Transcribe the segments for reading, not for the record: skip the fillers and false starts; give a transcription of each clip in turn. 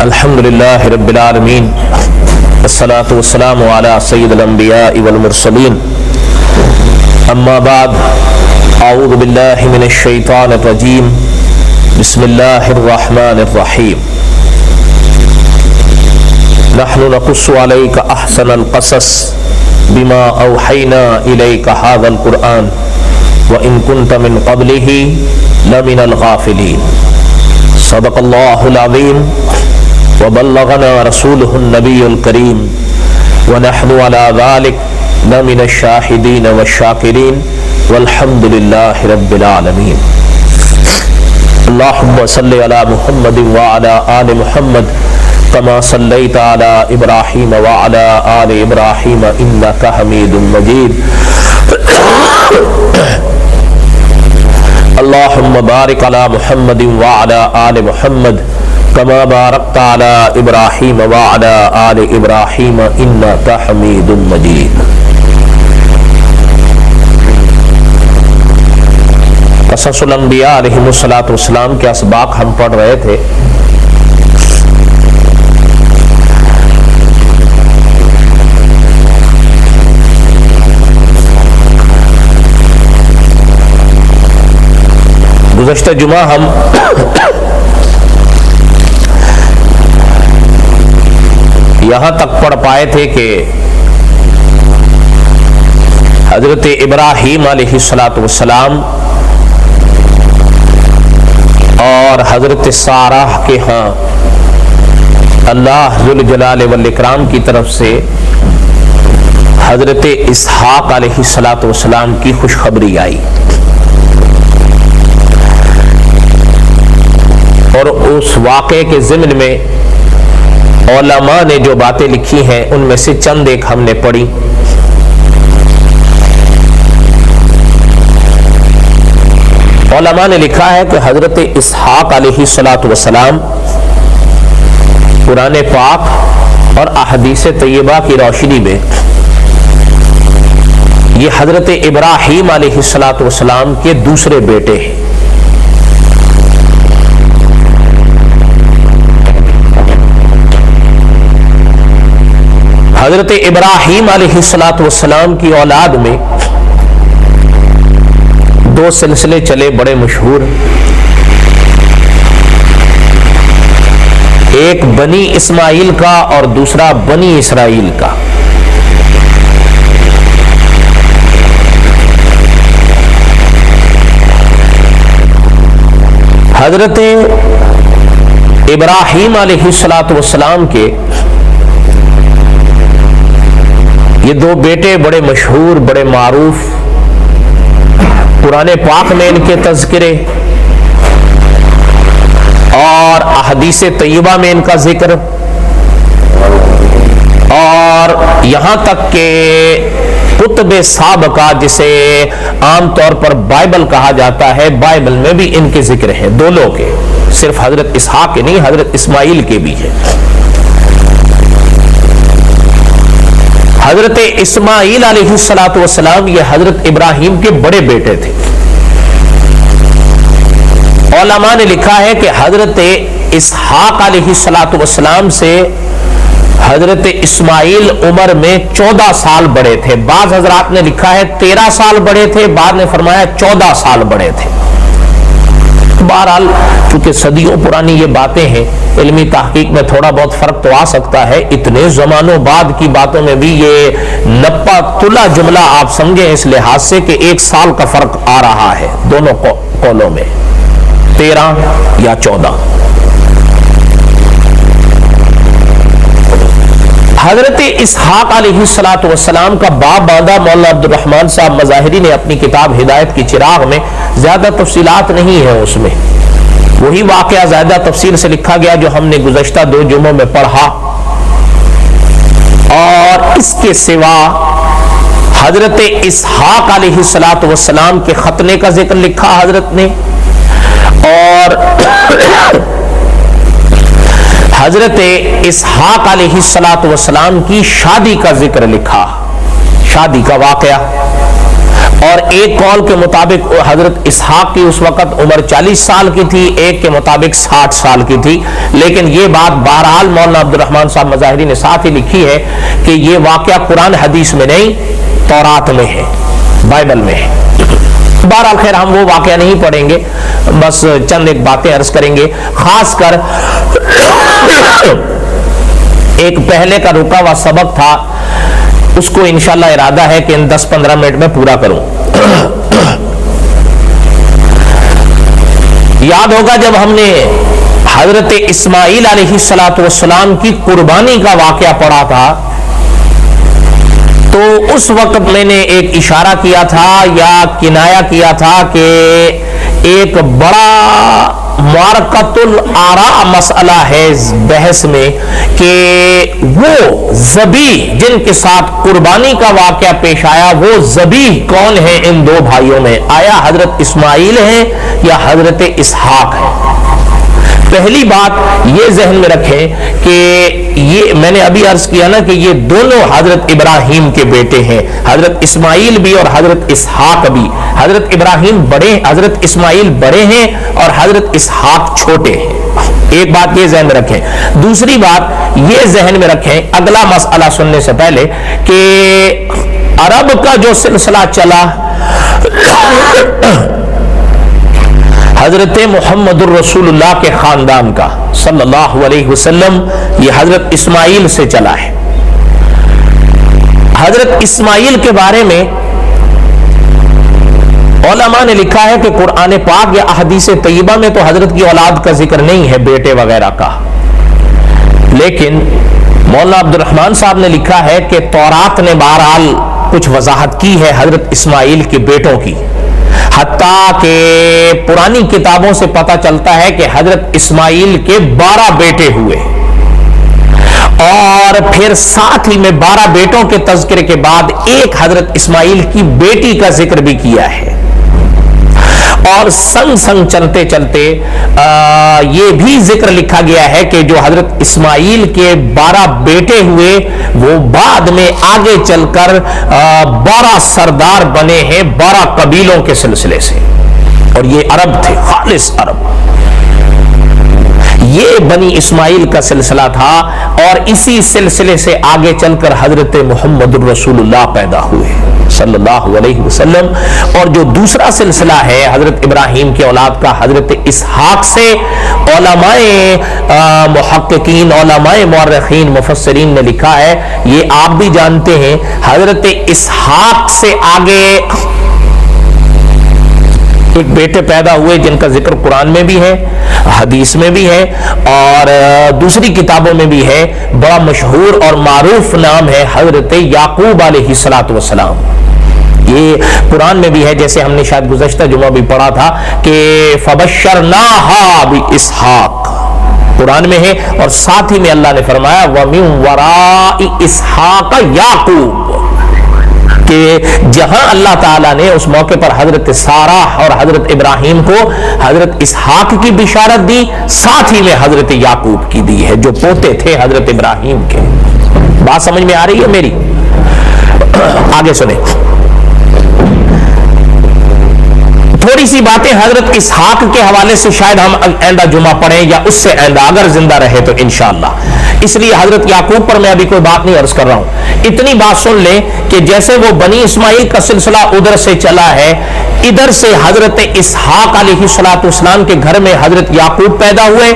الحمدللہ رب العالمین والصلاة والسلام علی سید الانبیاء والمرسلین اما بعد اعوذ باللہ من الشیطان الرجیم بسم اللہ الرحمن الرحیم نحن نقص علیک احسن القصص بما اوحینا الیک ھذا القرآن وان کنت من قبلہ لمن الغافلین صدق اللہ العظیم وبلغنا رسوله النبی الکریم ونحن على ذلك لمن الشاہدین والشاکرین والحمد للہ رب العالمین اللہم صلی علی محمد وعلی آل محمد کما صلیت علی ابراہیم وعلی آل ابراہیم انکا حمید مجید اللہم بارک علی محمد وعلی آل محمد کما بارکت علی ابراہیم وعلی آل ابراہیم انکا حمید مجید۔ قصص الانبیاء علیہم السلام کے اسباق ہم پڑھ رہے تھے۔ گزشتہ جمعہ ہم یہاں تک پڑھ پائے تھے کہ حضرت ابراہیم علیہ السلام اور حضرت سارہ کے ہاں اللہ ذوالجلال والاکرام کی طرف سے حضرت اسحاق علیہ السلام کی خوشخبری آئی، اور اس واقعے کے ضمن میں علماء نے جو باتیں لکھی ہیں ان میں سے چند ایک ہم نے پڑھی۔ علماء نے لکھا ہے کہ حضرت اسحاق علیہ السلام قرآن پاک اور احادیث طیبہ کی روشنی میں یہ حضرت ابراہیم علیہ السلام کے دوسرے بیٹے ہیں۔ حضرت ابراہیم علیہ السلام کی اولاد میں دو سلسلے چلے بڑے مشہور، ایک بنی اسماعیل کا اور دوسرا بنی اسرائیل کا۔ حضرت ابراہیم علیہ السلام کے یہ دو بیٹے بڑے مشہور، بڑے معروف، قرآن پاک میں ان کے تذکرے اور احادیث طیبہ میں ان کا ذکر، اور یہاں تک کہ کتب سابقہ جسے عام طور پر بائبل کہا جاتا ہے، بائبل میں بھی ان کے ذکر ہیں، دونوں کے، صرف حضرت اسحاق کے نہیں، حضرت اسماعیل کے بھی ہیں۔ حضرت اسماعیل علیہ السلام یہ حضرت ابراہیم کے بڑے بیٹے تھے۔ علماء نے لکھا ہے کہ حضرت اسحاق علیہ السلام سے حضرت اسماعیل عمر میں 14 سال بڑے تھے۔ بعض حضرات نے لکھا ہے 13 سال بڑے تھے، بعض نے فرمایا 14 سال بڑے تھے۔ بہرحال چونکہ صدیوں پرانی یہ باتیں ہیں، علمی تحقیق میں تھوڑا بہت فرق تو آ سکتا ہے، اتنے زمانوں بعد کی باتوں میں بھی یہ نپا تلا جملہ آپ سمجھیں اس لحاظ سے کہ 1 سال کا فرق آ رہا ہے دونوں قولوں میں، 13 یا 14۔ حضرت اسحاق علیہ السلام کا باپ باندھا مولانا عبد الرحمن صاحب مظاہری نے اپنی کتاب ہدایت کی چراغ میں، زیادہ تفصیلات نہیں ہیں اس میں، وہی واقعہ زیادہ تفصیل سے لکھا گیا جو ہم نے گزشتہ 2 جمعوں میں پڑھا، اور اس کے سوا حضرت اسحاق علیہ السلام کے ختنے کا ذکر لکھا حضرت نے، اور حضرت اسحاق علیہ السلام کی شادی کا ذکر لکھا، شادی کا واقعہ، اور ایک قول کے مطابق حضرت اسحاق کی اس وقت عمر 40 سال کی تھی، ایک کے مطابق 60 سال کی تھی، لیکن یہ بات بہرحال مولانا عبد الرحمن صاحب مظاہری نے ساتھ ہی لکھی ہے کہ یہ واقعہ قرآن حدیث میں نہیں، تورات میں ہے، بائبل میں ہے۔ بہرحال خیر ہم وہ واقعہ نہیں پڑھیں گے، بس چند ایک باتیں عرض کریں گے، خاص کر ایک پہلے کا رکا ہوا سبق تھا، اس کو انشاءاللہ ارادہ ہے کہ ان 10-15 منٹ میں پورا کروں۔ یاد ہوگا جب ہم نے حضرت اسماعیل علیہ السلام کی قربانی کا واقعہ پڑھا تھا تو اس وقت میں نے ایک اشارہ کیا تھا یا کنایا کیا تھا کہ ایک بڑا معرکۃ الآراء مسئلہ ہے بحث میں کہ وہ ذبیح جن کے ساتھ قربانی کا واقعہ پیش آیا وہ ذبیح کون ہے ان دو بھائیوں میں، آیا حضرت اسماعیل ہے یا حضرت اسحاق ہے؟ پہلی بات یہ ذہن میں رکھیں کہ یہ میں نے ابھی عرض کیا نا کہ یہ دونوں حضرت ابراہیم کے بیٹے ہیں، حضرت اسماعیل بھی اور حضرت اسحاق بھی۔ حضرت ابراہیم بڑے، حضرت اسماعیل بڑے ہیں اور حضرت اسحاق چھوٹے ہیں۔ ایک بات یہ ذہن میں رکھیں۔ دوسری بات یہ ذہن میں رکھیں اگلا مسئلہ سننے سے پہلے کہ عرب کا جو سلسلہ چلا حضرت محمد الرسول اللہ کے خاندان کا صلی اللہ علیہ وسلم، یہ حضرت اسماعیل سے چلا ہے۔ حضرت اسماعیل کے بارے میں علماء نے لکھا ہے کہ قرآن پاک یا احادیث طیبہ میں تو حضرت کی اولاد کا ذکر نہیں ہے، بیٹے وغیرہ کا، لیکن مولانا عبد الرحمن صاحب نے لکھا ہے کہ تورات نے بہرحال کچھ وضاحت کی ہے حضرت اسماعیل کے بیٹوں کی، حتیٰ کہ پرانی کتابوں سے پتہ چلتا ہے کہ حضرت اسماعیل کے 12 بیٹے ہوئے، اور پھر ساتھ ہی میں 12 بیٹوں کے تذکرے کے بعد ایک حضرت اسماعیل کی بیٹی کا ذکر بھی کیا ہے۔ اور سنگ سنگ چلتے چلتے یہ بھی ذکر لکھا گیا ہے کہ جو حضرت اسماعیل کے 12 بیٹے ہوئے وہ بعد میں آگے چل کر 12 سردار بنے ہیں 12 قبیلوں کے سلسلے سے، اور یہ عرب تھے، خالص عرب۔ یہ بنی اسماعیل کا سلسلہ تھا، اور اسی سلسلے سے آگے چل کر حضرت محمد الرسول اللہ پیدا ہوئے صلی اللہ علیہ وسلم۔ اور جو دوسرا سلسلہ ہے حضرت ابراہیم کی اولاد کا حضرت اسحاق سے، علماء محققین، علماء مورخین، مفسرین نے لکھا ہے، یہ آپ بھی جانتے ہیں، حضرت اسحاق سے آگے ایک بیٹے پیدا ہوئے جن کا ذکر قرآن میں بھی ہے، حدیث میں بھی ہے، اور دوسری کتابوں میں بھی ہے۔ بڑا مشہور اور معروف نام ہے حضرت یعقوب علیہ السلام۔ یہ قرآن میں بھی ہے، جیسے ہم نے شاید گزشتہ جمعہ بھی پڑھا تھا کہ فَبَشَّرْنَاهَا بِإِسْحَاقَ، قرآن میں ہے، اور ساتھ ہی میں اللہ نے فرمایا وَمِن وَرَاءِ إِسْحَاقَ یعقوب، کہ جہاں اللہ تعالیٰ نے اس موقع پر حضرت سارہ اور حضرت ابراہیم کو حضرت اسحاق کی بشارت دی، ساتھ ہی میں حضرت یعقوب کی دی ہے جو پوتے تھے حضرت ابراہیم کے۔ بات سمجھ میں آ رہی ہے میری؟ آگے سنیں، تھوڑی سی باتیں حضرت اسحاق کے حوالے سے شاید ہم آئندہ جمعہ پڑھیں یا اس سے آئندہ اگر زندہ رہے تو انشاءاللہ، اس لیے حضرت یعقوب پر میں ابھی کوئی بات نہیں عرض کر رہا ہوں۔ اتنی بات سن لیں کہ جیسے وہ بنی اسماعیل کا سلسلہ ادھر سے چلا ہے، ادھر سے حضرت اسحاق علیہ السلام کے گھر میں حضرت یعقوب پیدا ہوئے،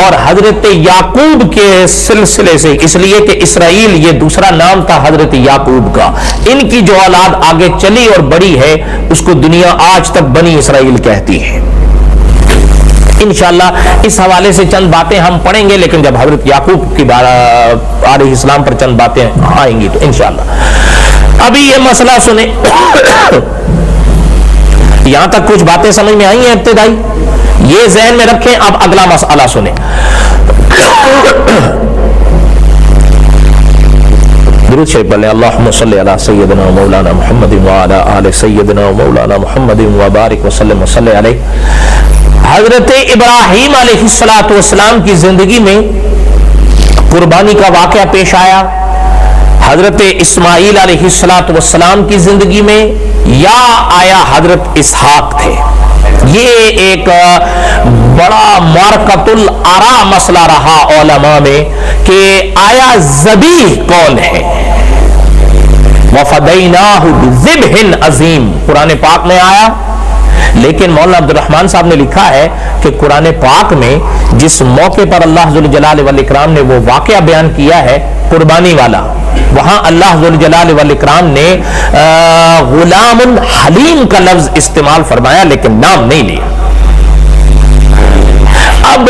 اور حضرت یعقوب کے سلسلے سے، اس لیے کہ اسرائیل یہ دوسرا نام تھا حضرت یعقوب کا، ان کی جو اولاد آگے چلی اور بڑی ہے اس کو دنیا آج تک بنی اسرائیل کہتی ہے۔ انشاءاللہ اس حوالے سے چند باتیں ہم پڑھیں گے، لیکن جب حضرت یعقوب کی علیہ السلام پر چند باتیں آئیں گی تو انشاءاللہ۔ ابھی یہ مسئلہ سنیں، یہاں تک کچھ باتیں سمجھ میں آئی ہیں ابتدائی، یہ ذہن میں رکھیں۔ اب اگلا مسئلہ سنیں۔ درود شریف پڑھ لیں، اللہم صلی علی سیدنا مولانا محمد وعلی آل سیدنا مولانا محمد وبارک وسلم وصلی علیہ۔ حضرت ابراہیم علیہ السلام کی زندگی میں قربانی کا واقعہ پیش آیا، حضرت اسماعیل علیہ السلام کی زندگی میں یا آیا حضرت اسحاق تھے؟ یہ ایک بڑا مارکۃ الآراء مسئلہ رہا علماء میں کہ آیا ذبیح کون ہے؟ وَفَدَيْنَاهُ بِذِبْحٍ عَظِيمٍ قرآن پاک میں آیا، لیکن مولانا عبد الرحمن صاحب نے لکھا ہے کہ قرآن پاک میں جس موقع پر اللہ ذوالجلال والاکرام نے وہ واقعہ بیان کیا ہے قربانی والا، وہاں اللہ ذوالجلال والاکرام نے غلام حلیم کا لفظ استعمال فرمایا لیکن نام نہیں لیا۔ اب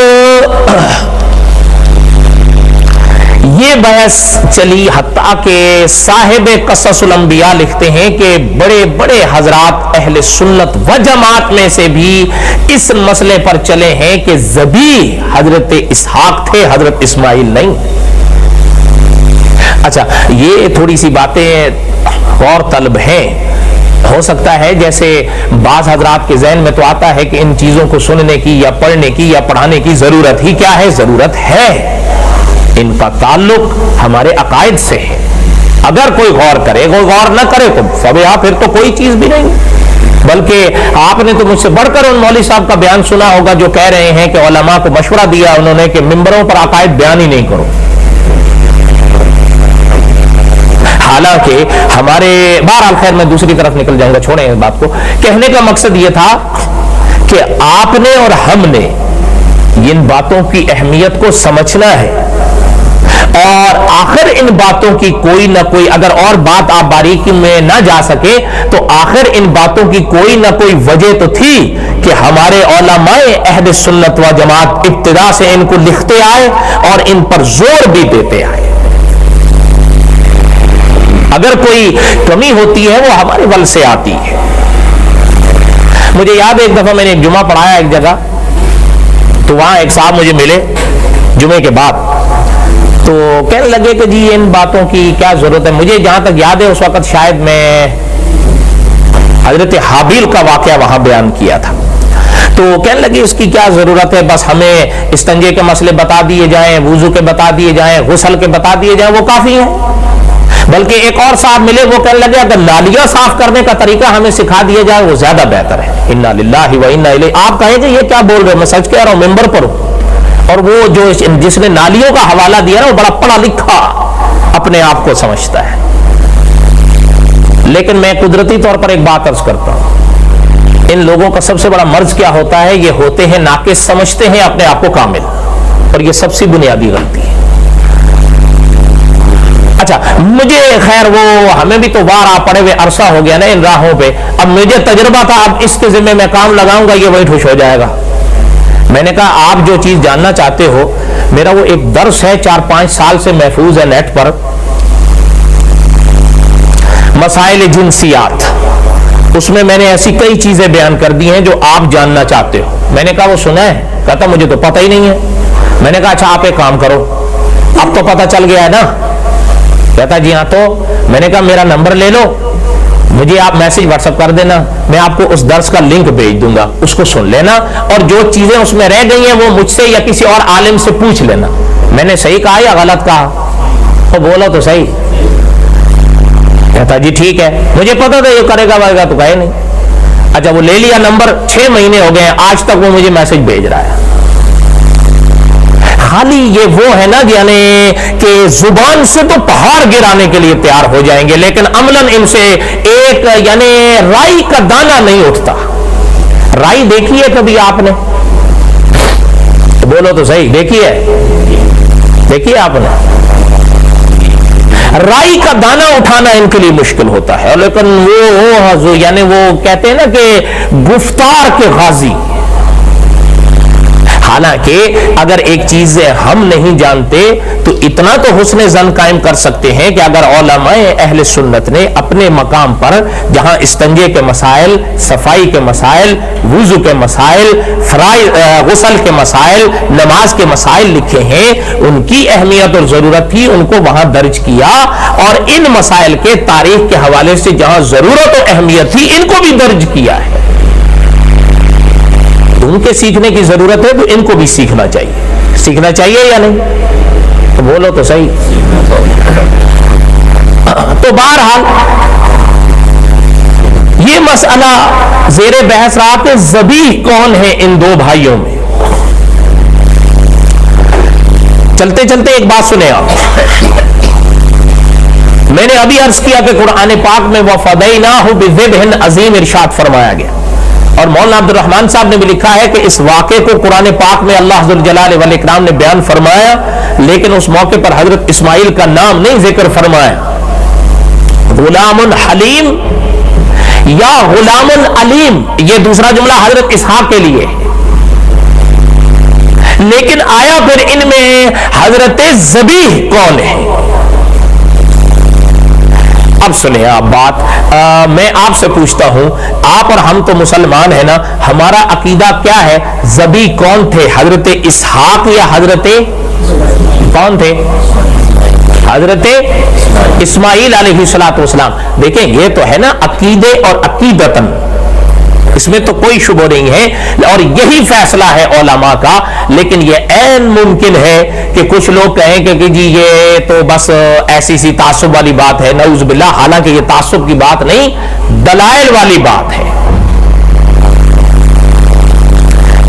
یہ بحث چلی حتیٰ کہ صاحب قصص الانبیاء لکھتے ہیں کہ بڑے بڑے حضرات اہل سنت و جماعت میں سے بھی اس مسئلے پر چلے ہیں کہ ذبیح حضرت اسحاق تھے، حضرت اسماعیل نہیں۔ اچھا، یہ تھوڑی سی باتیں غور طلب ہیں، ہو سکتا ہے جیسے بعض حضرات کے ذہن میں تو آتا ہے کہ ان چیزوں کو سننے کی یا پڑھنے کی یا پڑھانے کی ضرورت ہی کیا ہے؟ ضرورت ہے، ان کا تعلق ہمارے عقائد سے ہے، اگر کوئی غور کرے، کوئی غور نہ کرے تو فبیا، پھر تو کوئی چیز بھی نہیں۔ بلکہ آپ نے تو مجھ سے بڑھ کر ان مولوی صاحب کا بیان سنا ہوگا جو کہہ رہے ہیں کہ علماء کو مشورہ دیا انہوں نے کہ ممبروں پر عقائد بیان ہی نہیں کرو۔ حالانکہ ہمارے بہرحال خیر میں دوسری طرف نکل جاؤں گا، چھوڑیں اس بات کو۔ کہنے کا مقصد یہ تھا کہ آپ نے اور ہم نے ان باتوں کی اہمیت کو سمجھنا ہے، اور آخر ان باتوں کی کوئی نہ کوئی، اگر اور بات آپ باریکی میں نہ جا سکے تو آخر ان باتوں کی کوئی نہ کوئی وجہ تو تھی کہ ہمارے علماء اہل سنت و جماعت ابتدا سے ان کو لکھتے آئے اور ان پر زور بھی دیتے آئے۔ اگر کوئی کمی ہوتی ہے وہ ہمارے ول سے آتی ہے۔ مجھے یاد ہے ایک دفعہ میں نے ایک جمعہ پڑھایا ایک جگہ، تو وہاں ایک صاحب مجھے ملے جمعے کے بعد، تو کہنے لگے کہ جی ان باتوں کی کیا ضرورت ہے۔ مجھے جہاں تک یاد ہے اس وقت شاید میں حضرت حابیل کا واقعہ وہاں بیان کیا تھا، تو کہنے لگے اس کی کیا ضرورت ہے، بس ہمیں استنجے کے مسئلے بتا دیے جائیں، وضو کے بتا دیے جائیں، غسل کے بتا دیے جائیں، وہ کافی ہیں۔ بلکہ ایک اور صاحب ملے، وہ کہنے لگے اگر نالیاں صاف کرنے کا طریقہ ہمیں سکھا دیا جائے وہ زیادہ بہتر ہے۔ انا للہ و انا الیہ۔ آپ کہیں کہ یہ کیا بول رہے ہیں؟ میں سچ کہہ رہا ہوں، ممبر پر ہوں، اور وہ جس نے نالیوں کا حوالہ دیا نا وہ بڑا پڑھا لکھا اپنے آپ کو سمجھتا ہے۔ لیکن میں قدرتی طور پر ایک بات عرض کرتا ہوں، ان لوگوں کا سب سے بڑا مرض کیا ہوتا ہے؟ یہ ہوتے ہیں ناقص، سمجھتے ہیں اپنے آپ کو کامل، اور یہ سب سے بنیادی غلطی ہے۔ اچھا، مجھے خیر وہ ہمیں بھی تو وارا پڑے ہوئے عرصہ ہو گیا نا ان راہوں پہ، اب مجھے تجربہ تھا، اب اس کے ذمہ میں کام لگاؤں گا یہ وہی ٹھوش ہو جائے گا۔ میں نے کہا آپ جو چیز جاننا چاہتے ہو، میرا وہ ایک درس ہے 4-5 سال سے محفوظ ہے نیٹ پر، مسائل جنسیات، اس میں نے ایسی کئی چیزیں بیان کر دی ہیں جو آپ جاننا چاہتے ہو۔ میں نے کہا وہ سنا ہے؟ کہتا مجھے تو پتہ ہی نہیں ہے۔ میں نے کہا اچھا آپ ایک کام کرو، اب تو پتہ چل گیا ہے نا؟ کہتا جی ہاں، تو میں نے کہا میرا نمبر لے لو، مجھے آپ میسج واٹس ایپ کر دینا، میں آپ کو اس درس کا لنک بھیج دوں گا، اس کو سن لینا، اور جو چیزیں اس میں رہ گئی ہیں وہ مجھ سے یا کسی اور عالم سے پوچھ لینا، میں نے صحیح کہا یا غلط کہا، تو بولا تو صحیح۔ کہتا جی ٹھیک ہے، مجھے پتا تھا یہ کرے گا تو کہے نہیں۔ اچھا وہ لے لیا نمبر، 6 مہینے ہو گئے ہیں، آج تک وہ مجھے میسج بھیج رہا ہے۔ خالی یہ وہ ہے نا یعنی کہ زبان سے تو پہاڑ گرانے کے لیے تیار ہو جائیں گے، لیکن عملاً ان سے ایک یعنی رائی کا دانہ نہیں اٹھتا۔ رائی دیکھی ہے کبھی آپ نے؟ بولو تو صحیح، دیکھی ہے آپ نے؟ رائی کا دانہ اٹھانا ان کے لیے مشکل ہوتا ہے، لیکن وہ یعنی وہ کہتے ہیں نا کہ گفتار کے غازی۔ حالانکہ اگر ایک چیز ہم نہیں جانتے تو اتنا تو حسن ظن قائم کر سکتے ہیں کہ اگر علماء اہل سنت نے اپنے مقام پر جہاں استنجے کے مسائل، صفائی کے مسائل، وضو کے مسائل، غسل کے مسائل، نماز کے مسائل لکھے ہیں، ان کی اہمیت اور ضرورت تھی، ان کو وہاں درج کیا، اور ان مسائل کے تاریخ کے حوالے سے جہاں ضرورت و اہمیت تھی ان کو بھی درج کیا ہے۔ ان کے سیکھنے کی ضرورت ہے تو ان کو بھی سیکھنا چاہیے یا نہیں؟ تو بولو تو صحیح۔ تو بہرحال یہ مسئلہ زیر بحث رہا کہ ذبیح کون ہے ان دو بھائیوں میں. چلتے چلتے ایک بات سنیں آپ. میں نے ابھی عرض کیا کہ قرآن پاک میں وَفَدَيْنَاهُ بِذِبْحٍ عَظِيمٍ ارشاد فرمایا گیا, اور مولانا عبد الرحمن صاحب نے بھی لکھا ہے کہ اس واقعے کو قرآن پاک میں اللہ ذوالجلال والاکرام نے بیان فرمایا, لیکن اس موقع پر حضرت اسماعیل کا نام نہیں ذکر فرمایا. غلام حلیم یا غلام علیم, یہ دوسرا جملہ حضرت اسحاق کے لیے, لیکن آیا پھر ان میں حضرت ذبیح کون ہے. اب سنیں آپ بات, میں آپ سے پوچھتا ہوں, آپ اور ہم تو مسلمان ہیں نا, ہمارا عقیدہ کیا ہے؟ ذبیح کون تھے, حضرت اسحاق یا حضرت کون تھے؟ حضرت اسماعیل علیہ السلام. دیکھیں یہ تو ہے نا عقیدے اور عقیدتاً, اس میں تو کوئی شبہ نہیں ہے, اور یہی فیصلہ ہے علماء کا. لیکن یہ عین ممکن ہے کہ کچھ لوگ کہیں کہ جی یہ تو بس ایسی سی تعصب والی بات ہے, نعوذ باللہ, حالانکہ یہ تعصب کی بات نہیں, دلائل والی بات ہے.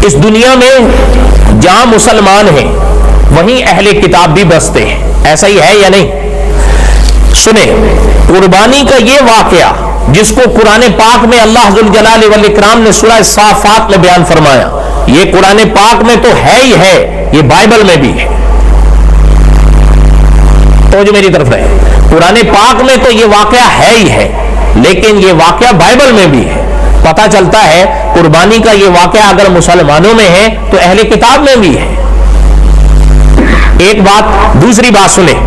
اس دنیا میں جہاں مسلمان ہیں وہیں اہل کتاب بھی بستے ہیں, ایسا ہی ہے یا نہیں؟ سنیں, قربانی کا یہ واقعہ جس کو قرآن پاک میں اللہ ذوالجلال والاکرام نے سورہ صافات میں بیان فرمایا, یہ قرآن پاک میں تو ہے ہی ہے, یہ بائبل میں بھی ہے. تو جو میری طرف رہے, قرآن پاک میں تو یہ واقعہ ہے ہی ہے, لیکن یہ واقعہ بائبل میں بھی ہے. پتہ چلتا ہے قربانی کا یہ واقعہ اگر مسلمانوں میں ہے تو اہل کتاب میں بھی ہے. ایک بات. دوسری بات سنیں,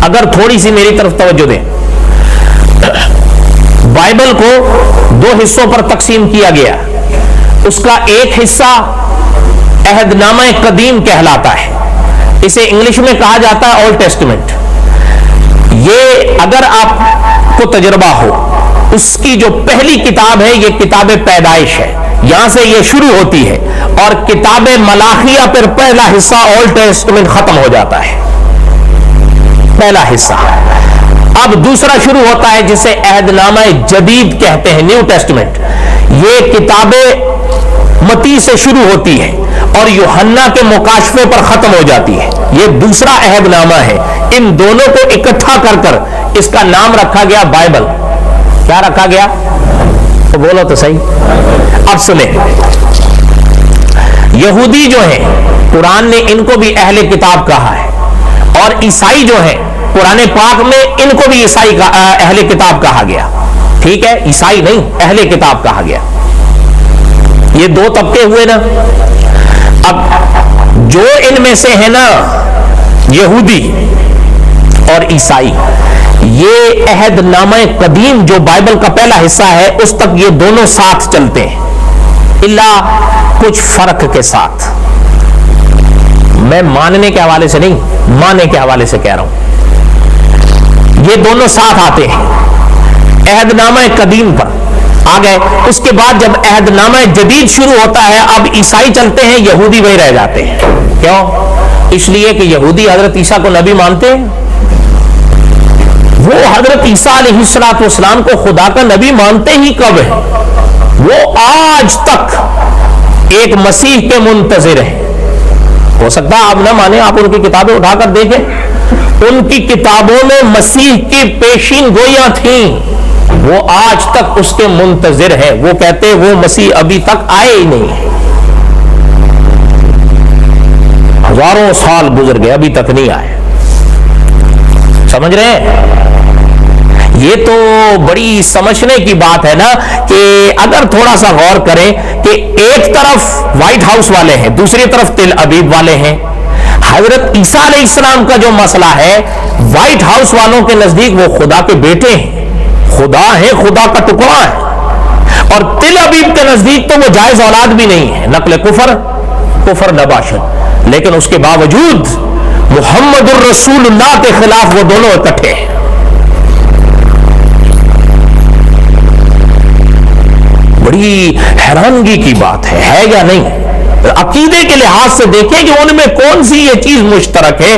اگر تھوڑی سی میری طرف توجہ دیں, بائبل کو دو حصوں پر تقسیم کیا گیا. اس کا ایک حصہ عہد نامہ قدیم کہلاتا ہے, اسے انگلش میں کہا جاتا ہے اولڈ ٹیسٹمنٹ. یہ اگر آپ کو تجربہ ہو, اس کی جو پہلی کتاب ہے یہ کتاب پیدائش ہے, یہاں سے یہ شروع ہوتی ہے, اور کتاب ملاخیہ پر پہلا حصہ اولڈ ٹیسٹمنٹ ختم ہو جاتا ہے, پہلا حصہ. اب دوسرا شروع ہوتا ہے جسے عہد نامہ جدید کہتے ہیں, نیو ٹیسٹمنٹ. یہ کتاب متی سے شروع ہوتی ہے اور یوحنا کے مکاشفے پر ختم ہو جاتی ہے. یہ دوسرا عہد نامہ ہے. ان دونوں کو اکٹھا کر کر اس کا نام رکھا گیا بائبل. کیا رکھا گیا؟ تو بولو تو صحیح. اب سنیں, یہودی جو ہیں قرآن نے ان کو بھی اہل کتاب کہا ہے, اور عیسائی جو ہیں قرآن پاک میں ان کو بھی عیسائی کا اہل کتاب کہا گیا. ٹھیک ہے, عیسائی نہیں, اہل کتاب کہا گیا. یہ دو طبقے ہوئے نا. اب جو ان میں سے ہے نا یہودی اور عیسائی, یہ عہد نامہ قدیم جو بائبل کا پہلا حصہ ہے اس تک یہ دونوں ساتھ چلتے ہیں, الا کچھ فرق کے ساتھ. میں ماننے کے حوالے سے نہیں, ماننے کے حوالے سے کہہ رہا ہوں. یہ دونوں ساتھ آتے ہیں. عہد نامہ قدیم پر آ گئے, اس کے بعد جب عہد نامہ جدید شروع ہوتا ہے, اب عیسائی چلتے ہیں, یہودی وہی رہ جاتے ہیں. کیوں؟ اس لیے کہ یہودی حضرت عیسیٰ کو نبی مانتے ہیں. وہ حضرت عیسیٰ علیہ السلام کو خدا کا نبی مانتے ہی کب ہے؟ وہ آج تک ایک مسیح کے منتظر ہیں. ہو سکتا ہے آپ نہ مانیں, آپ ان کی کتابیں اٹھا کر دیکھیں, ان کی کتابوں میں مسیح کی پیشین گوئیاں تھیں. وہ آج تک اس کے منتظر ہیں. وہ کہتے وہ مسیح ابھی تک آئے ہی نہیں ہیں. ہزاروں سال گزر گئے, ابھی تک نہیں آئے. سمجھ رہے ہیں؟ یہ تو بڑی سمجھنے کی بات ہے نا, کہ اگر تھوڑا سا غور کریں کہ ایک طرف وائٹ ہاؤس والے ہیں, دوسری طرف تل ابیب والے ہیں. حضرت عیسیٰ علیہ السلام کا جو مسئلہ ہے, وائٹ ہاؤس والوں کے نزدیک وہ خدا کے بیٹے ہیں, خدا ہیں, خدا کا ٹکڑا ہے. اور تل ابیب کے نزدیک تو وہ جائز اولاد بھی نہیں ہے, نقل کفر نباشد. لیکن اس کے باوجود محمد الرسول اللہ کے خلاف وہ دونوں اکٹھے ہیں. بڑی حیرانگی کی بات ہے یا نہیں؟ عقیدے کے لحاظ سے دیکھیں کہ ان میں کون سی یہ چیز مشترک ہے.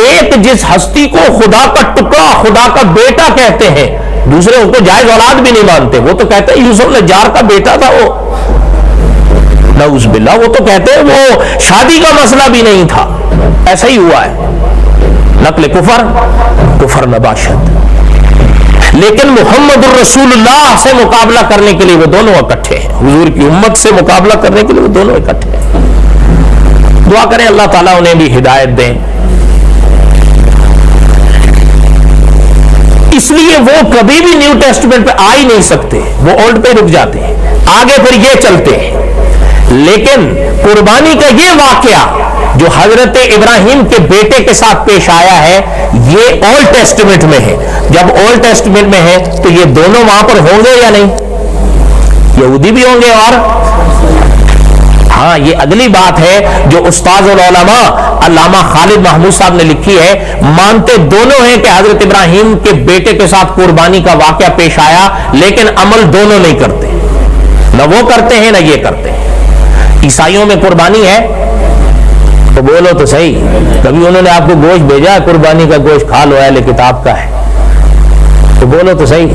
ایک جس ہستی کو خدا کا ٹکڑا، خدا کا بیٹا کہتے ہیں، دوسرے ان کو جائز اولاد بھی نہیں مانتے. وہ تو کہتے ہیں یوسف نجار کا بیٹا تھا، وہ نعوذ باللہ. وہ تو کہتے ہیں وہ شادی کا مسئلہ بھی نہیں تھا. ایسا ہی ہوا ہے. نقل کفر نباشت. لیکن محمد الرسول اللہ سے مقابلہ کرنے کے لیے وہ دونوں اکٹھے ہیں. حضور کی امت سے مقابلہ کرنے کے لیے وہ دونوں اکٹھے ہیں. دعا کریں اللہ تعالیٰ انہیں بھی ہدایت دیں. اس لیے وہ کبھی بھی نیو ٹیسٹمنٹ پہ آ ہی نہیں سکتے، وہ اولڈ پہ رک جاتے ہیں، آگے پھر یہ چلتے ہیں. لیکن قربانی کا یہ واقعہ جو حضرت ابراہیم کے بیٹے کے ساتھ پیش آیا ہے، یہ اولڈ ٹیسٹمنٹ میں ہے. جب اولڈ ٹیسٹمنٹ میں ہے تو یہ دونوں وہاں پر ہوں گے یا نہیں؟ یہودی بھی ہوں گے. اور ہاں، یہ اگلی بات ہے جو استاذ العلماء علامہ خالد محمود صاحب نے لکھی ہے. مانتے دونوں ہیں کہ حضرت ابراہیم کے بیٹے کے ساتھ قربانی کا واقعہ پیش آیا، لیکن عمل دونوں نہیں کرتے. نہ وہ کرتے ہیں نہ یہ کرتے ہیں. عیسائیوں میں قربانی ہے تو بولو تو صحیح. کبھی انہوں نے آپ کو گوشت بھیجا، قربانی کا گوشت کھا لو، اہل کتاب کا ہے، تو بولو تو صحیح،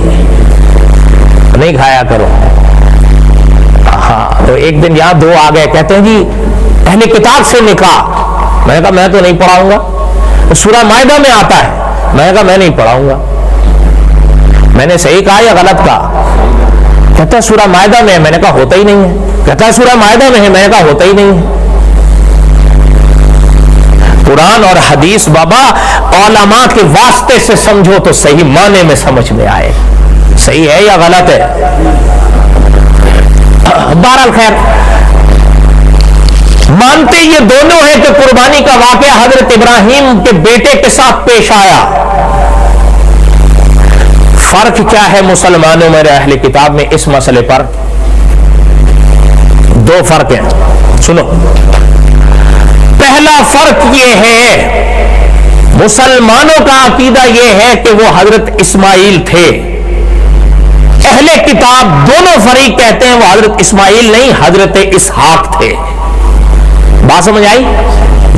نہیں کھایا کرو. ہاں، تو ایک دن یہاں دو آ گئے، کہتے ہیں جی اہل کتاب سے نکاح. میں نے کہا میں تو نہیں پڑھاؤں گا. سورہ مائدہ میں آتا ہے. میں نے کہا میں نہیں پڑھاؤں گا. میں نے صحیح کہا یا غلط کہا؟ کہتا ہے سورہ مائدہ میں ہے. میں نے کہا ہوتا ہی نہیں ہے. کہتا ہے سورہ مائدہ میں ہے. میں نے کہا ہوتا ہی نہیں ہے. قرآن اور حدیث بابا علماء کے واسطے سے سمجھو تو صحیح معنی میں سمجھ میں آئے. صحیح ہے یا غلط ہے؟ بہرحال خیر، مانتے یہ دونوں ہیں کہ قربانی کا واقعہ حضرت ابراہیم کے بیٹے کے ساتھ پیش آیا. فرق کیا ہے مسلمانوں میں اہل کتاب میں اس مسئلے پر؟ دو فرق ہیں. سنو، پہلا فرق یہ ہے، مسلمانوں کا عقیدہ یہ ہے کہ وہ حضرت اسماعیل تھے. اہل کتاب دونوں فریق کہتے ہیں وہ حضرت اسماعیل نہیں، حضرت اسحاق تھے. بات سمجھ آئی؟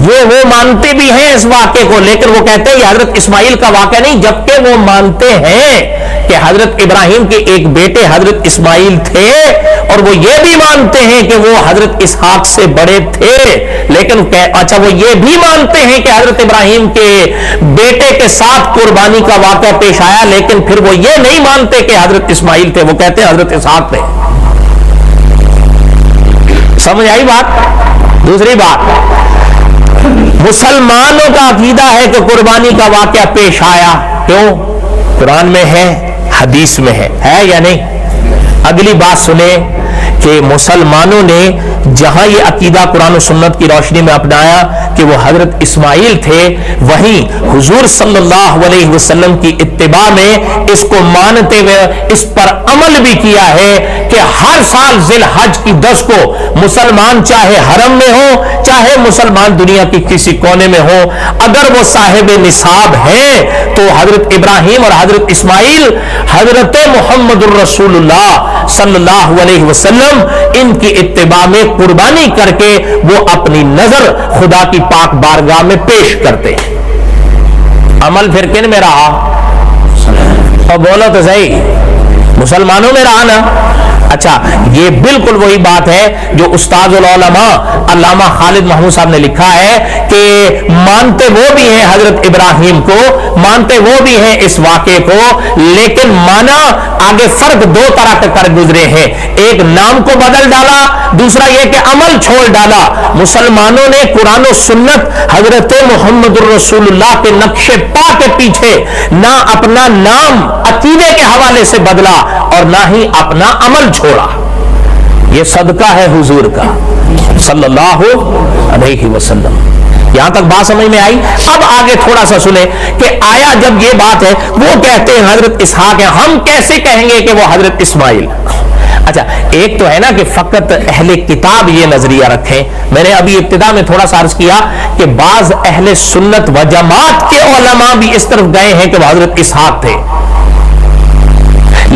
یہ وہ مانتے بھی ہیں اس واقعے کو، لیکن وہ کہتے ہیں یہ حضرت اسماعیل کا واقعہ نہیں، جبکہ وہ مانتے ہیں کہ حضرت ابراہیم کے ایک بیٹے حضرت اسماعیل تھے، اور وہ یہ بھی مانتے ہیں کہ وہ حضرت اسحاق سے بڑے تھے. لیکن اچھا، وہ یہ بھی مانتے ہیں کہ حضرت ابراہیم کے بیٹے کے ساتھ قربانی کا واقعہ پیش آیا، لیکن پھر وہ یہ نہیں مانتے کہ حضرت اسماعیل تھے، وہ کہتے ہیں حضرت اسحاق تھے. سمجھ آئی بات؟ دوسری بات، مسلمانوں کا عقیدہ ہے کہ قربانی کا واقعہ پیش آیا. کیوں؟ قرآن میں ہے، حدیث میں ہے یا نہیں؟ اگلی بات سنیں کہ مسلمانوں نے جہاں یہ عقیدہ قرآن و سنت کی روشنی میں اپنایا کہ وہ حضرت اسماعیل تھے، وہیں حضور صلی اللہ علیہ وسلم کی اتباع میں اس کو مانتے ہوئے اس پر عمل بھی کیا ہے کہ ہر سال ذی الحج کی 10 کو مسلمان چاہے حرم میں ہو، چاہے مسلمان دنیا کی کسی کونے میں ہو، اگر وہ صاحب نصاب ہیں تو حضرت ابراہیم اور حضرت اسماعیل حضرت محمد الرسول اللہ صلی اللہ علیہ وسلم ان کی اتباع میں قربانی کر کے وہ اپنی نظر خدا کی پاک بارگاہ میں پیش کرتے ہیں. عمل پھر کن میں رہا؟ اور بولو تو صحیح، مسلمانوں میں رہا نا. اچھا، یہ بالکل وہی بات ہے جو استاذ العلماء علامہ خالد محمود صاحب نے لکھا ہے کہ مانتے وہ بھی ہیں حضرت ابراہیم کو، مانتے وہ بھی ہیں اس واقعے کو، لیکن مانا آگے فرق دو طرح کے کر گزرے ہیں. ایک نام کو بدل ڈالا، دوسرا یہ کہ عمل چھوڑ ڈالا. مسلمانوں نے قرآن و سنت حضرت محمد الرسول اللہ کے نقش پا کے پیچھے نہ اپنا نام عقیدے کے حوالے سے بدلا اور نہ ہی اپنا عمل چھوڑا. یہ صدقہ ہے حضور کا صلی اللہ علیہ وسلم. یہاں تک بات سمجھ میں آئی؟ اب آگے تھوڑا سا سنیں کہ آیا جب یہ بات ہے، وہ کہتے ہیں حضرت اسحاق ہے، ہم کیسے کہیں گے کہ وہ حضرت اسماعیل؟ اچھا، ایک تو ہے نا کہ فقط اہل کتاب یہ نظریہ رکھیں. میں نے ابھی ابتدا میں تھوڑا سا عرض کیا کہ بعض اہل سنت و جماعت کے علماء بھی اس طرف گئے ہیں کہ وہ حضرت اسحاق تھے،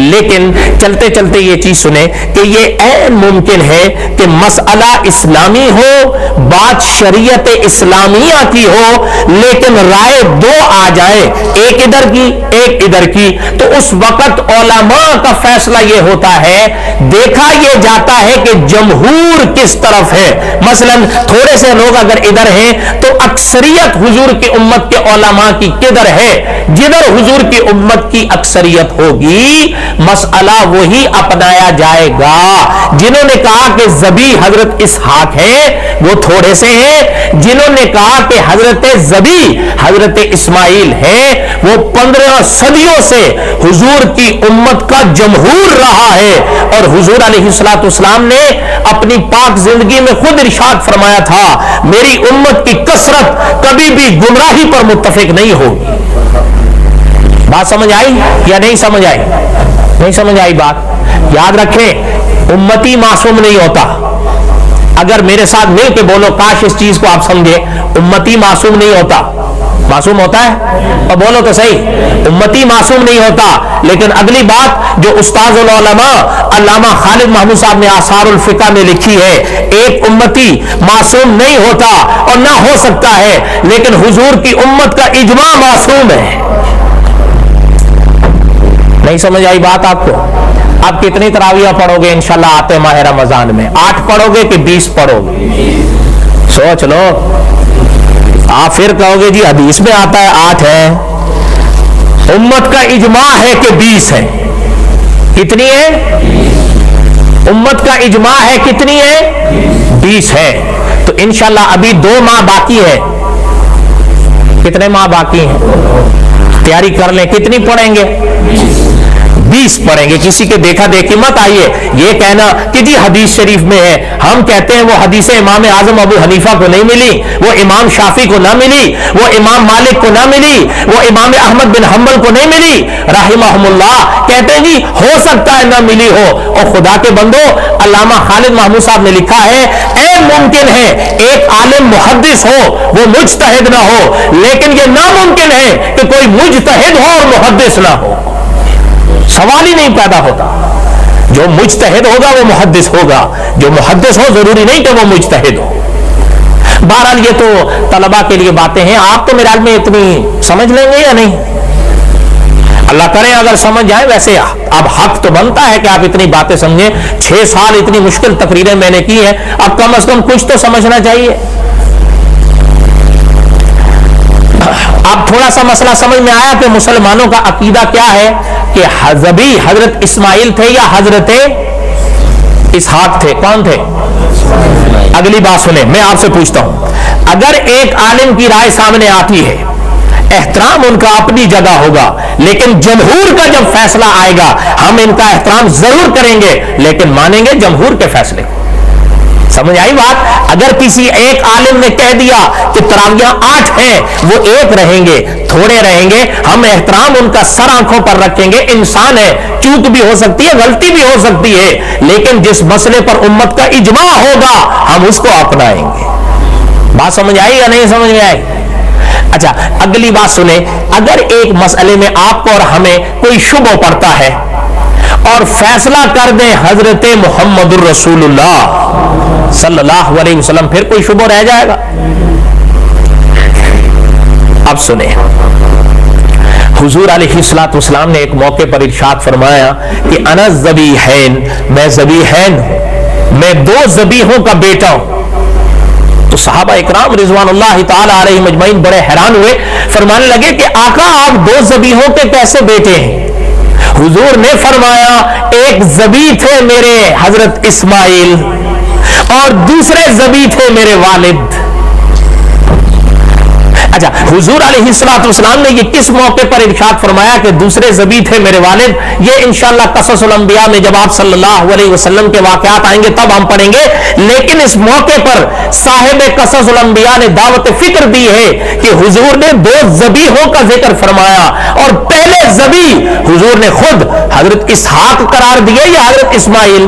لیکن چلتے چلتے یہ چیز سنیں کہ یہ عین ممکن ہے کہ مسئلہ اسلامی ہو، بات شریعت اسلامیہ کی ہو، لیکن رائے دو آ جائے، ایک ادھر کی ایک ادھر کی، تو اس وقت علماء کا فیصلہ یہ ہوتا ہے، دیکھا یہ جاتا ہے کہ جمہور کس طرف ہے۔ مثلا تھوڑے سے لوگ اگر ادھر ہیں تو اکثریت حضور کی امت کے علماء کی کدھر ہے؟ جدھر حضور کی امت کی اکثریت ہوگی مسئلہ وہی اپنایا جائے گا۔ جنہوں نے کہا کہ ذبیح حضرت اسحاق ہے وہ تھوڑے سے ہیں، جنہوں نے کہا کہ حضرت ذبیح حضرت اسماعیل ہے وہ 15 صدیوں سے حضور کی امت کا جمہور رہا ہے، اور حضور علیہ الصلوۃ والسلام نے اپنی پاک زندگی میں خود ارشاد فرمایا تھا میری امت کی کثرت کبھی بھی گمراہی پر متفق نہیں ہوگی۔ بات سمجھ آئی یا نہیں سمجھ آئی؟ نہیں سمجھ آئی بات؟ یاد رکھیں امتی معصوم نہیں ہوتا۔ اگر میرے ساتھ مل کے بولو کاش اس چیز کو آپ سمجھے، امتی معصوم نہیں ہوتا۔ معصوم ہوتا ہے؟ اور بولو تو صحیح، امتی معصوم نہیں ہوتا۔ لیکن اگلی بات جو استاذ العلماء علامہ خالد محمود صاحب نے آثار الفقہ میں لکھی ہے، ایک امتی معصوم نہیں ہوتا اور نہ ہو سکتا ہے، لیکن حضور کی امت کا اجماع معصوم ہے۔ نہیں سمجھ آئی بات آپ کو؟ آپ کتنی تراویح پڑھو گے انشاءاللہ آتے ماہ رمضان میں؟ 8 پڑھو گے کہ 20 پڑھو گے؟ سوچ لو۔ آپ پھر کہو گے جی حدیث میں آتا ہے 8 ہے، امت کا اجماع ہے کہ 20 ہے۔ کتنی ہے؟ امت کا اجماع ہے کتنی ہے؟ 20 ہے۔ تو انشاءاللہ ابھی 2 ماہ باقی ہے۔ کتنے ماہ باقی ہیں؟ تیاری کر لیں، کتنی پڑھیں گے؟ 20 پڑھیں گے۔ کسی کے دیکھا دیکھی مت آئیے یہ کہنا کہ جی حدیث شریف میں ہے۔ ہم کہتے ہیں وہ حدیث امام اعظم ابو حنیفہ کو نہیں ملی، وہ امام شافعی کو نہ ملی، وہ امام مالک کو نہ ملی، وہ امام احمد بن حنبل کو نہیں ملی رحمہم اللہ۔ کہتے ہیں جی ہو سکتا ہے نہ ملی ہو، اور خدا کے بندو علامہ خالد محمود صاحب نے لکھا ہے ممکن ہے ایک عالم محدث ہو وہ مجتہد نہ ہو، لیکن یہ ناممکن ہے کہ کوئی مجتہد ہو اور محدث نہ ہو۔ سوال ہی نہیں پیدا ہوتا۔ جو مجتہد ہوگا وہ محدث ہوگا، جو محدث ہو ضروری نہیں کہ وہ مجتہد ہو۔ بہرحال یہ تو طلباء کے لیے باتیں ہیں، آپ تو میرے حال میں اتنی سمجھ لیں گے یا نہیں؟ اللہ کرے اگر سمجھ جائے۔ ویسے اب حق تو بنتا ہے کہ آپ اتنی باتیں سمجھیں۔ 6 سال اتنی مشکل تقریریں میں نے کی ہیں، اب کم از کم کچھ تو سمجھنا چاہیے۔ اب تھوڑا سا مسئلہ سمجھ میں آیا کہ مسلمانوں کا عقیدہ کیا ہے، کہ ذبیح حضرت اسماعیل تھے یا حضرت اسحاق تھے؟ کون تھے؟ اگلی بات سنیں، میں آپ سے پوچھتا ہوں، اگر ایک عالم کی رائے سامنے آتی ہے، احترام ان کا اپنی جگہ ہوگا، لیکن جمہور کا جب فیصلہ آئے گا ہم ان کا احترام ضرور کریں گے، لیکن مانیں گے جمہور کے فیصلے کو۔ سمجھ آئی بات؟ اگر کسی ایک عالم نے کہہ دیا کہ تراویح 8 ہیں، وہ 1 رہیں گے، تھوڑے رہیں گے، ہم احترام ان کا سر آنکھوں پر رکھیں گے۔ انسان ہے، چوک بھی ہو سکتی ہے، غلطی بھی ہو سکتی ہے، لیکن جس مسئلے پر امت کا اجماع ہوگا ہم اس کو اپنائیں گے۔ بات سمجھ آئی یا نہیں سمجھ میں آئی؟ اچھا اگلی بات سنیں، اگر ایک مسئلے میں آپ کو اور ہمیں کوئی شبہ پڑتا ہے اور فیصلہ کر دیں حضرت محمد الرسول اللہ صلی اللہ علیہ وسلم، پھر کوئی شبہ رہ جائے گا؟ اب سنیں، حضور علیہ الصلوۃ والسلام نے ایک موقع پر ارشاد فرمایا کہ انا ذبیحین، میں ذبیحین ہوں، میں 2 ذبیحوں کا بیٹا ہوں۔ تو صحابہ اکرام رضوان اللہ تعالی علیہم اجمعین بڑے حیران ہوئے، فرمانے لگے کہ آقا آپ 2 ذبیحوں کے کیسے بیٹے ہیں؟ حضور نے فرمایا ایک ذبیح تھے میرے حضرت اسماعیل اور دوسرے ذبیح تھے میرے والد۔ اچھا حضور علیہ الصلوۃ والسلام نے یہ کس موقع پر ارشاد فرمایا کہ دوسرے ذبیح تھے میرے والد؟ یہ انشاءاللہ قصص الانبیاء میں جب آپ صلی اللہ علیہ وسلم کے واقعات آئیں گے تب ہم پڑھیں گے، لیکن اس موقع پر صاحب قصص الانبیاء نے دعوت فکر دی ہے کہ حضور نے 2 ذبیحوں کا ذکر فرمایا، اور پہلے ذبیح حضور نے خود حضرت اسحاق قرار دیے یا حضرت اسماعیل؟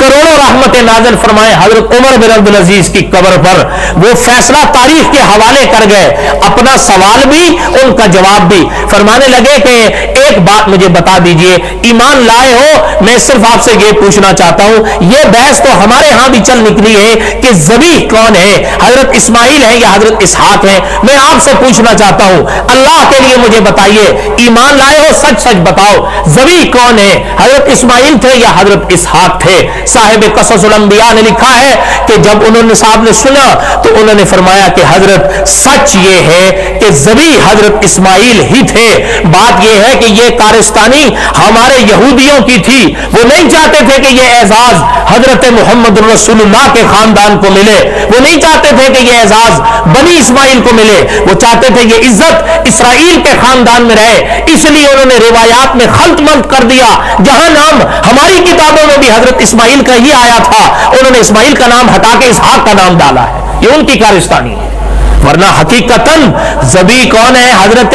کروڑوں رحمتیں نازل فرمائے حضرت عمر بن عبد العزیز کی قبر پر، وہ فیصلہ تاریخ کے حوالے کر گئے، اپنا سوال بھی ان کا جواب بھی، فرمانے لگے کہ ایک بات مجھے بتا دیجئے، ایمان لائے ہو؟ میں صرف آپ سے یہ پوچھنا چاہتا ہوں، یہ بحث تو ہمارے ہاں بھی چل نکلی ہے کہ ذبیح کون ہے، حضرت اسماعیل ہے یا حضرت اسحاق ہے؟ میں آپ سے پوچھنا چاہتا ہوں، اللہ کے لیے مجھے بتائیے، ایمان لائے ہو؟ سچ سچ بتاؤ، ذبیح کون ہے، حضرت اسماعیل تھے یا حضرت اسحاق تھے؟ صاحب قصص الانبیاء نے لکھا ہے کہ جب انہوں نے صاحب نے سنا تو انہوں نے فرمایا کہ حضرت سچ یہ ہے کہ ذبیح حضرت اسماعیل ہی تھے، بات یہ ہے کہ یہ کارستانی ہمارے یہودیوں کی تھی، وہ نہیں چاہتے تھے کہ یہ اعزاز حضرت محمد رسول اللہ کے خاندان کو ملے، وہ نہیں چاہتے تھے کہ یہ اعزاز بنی اسماعیل کو ملے، وہ چاہتے تھے یہ عزت اسرائیل کے خاندان میں رہے، اس لیے انہوں نے روایات میں خلط ملط کر دیا، جہاں نام ہماری کتابوں میں بھی حضرت اسماعیل کا ہی آیا تھا انہوں نے اسماعیل کا نام ہٹا کے اسحاق کا نام ڈالا ہے، یہ ان کی کارستانی ہے، ورنہ حقیقتاً ذبیح کون ہے؟ حضرت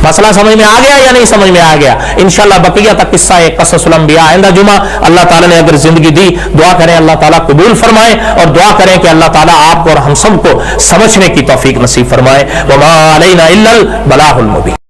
مسئلہ سمجھ میں آ گیا یا نہیں سمجھ میں آ گیا؟ انشاءاللہ بقیہ تک قصہ قصص الانبیاء آئندہ جمعہ اللہ تعالیٰ نے اگر زندگی دی، دعا کریں اللہ تعالیٰ قبول فرمائے، اور دعا کریں کہ اللہ تعالیٰ آپ کو اور ہم سب کو سمجھنے کی توفیق نصیب فرمائے۔ وما علینا الا البلاغ المبین۔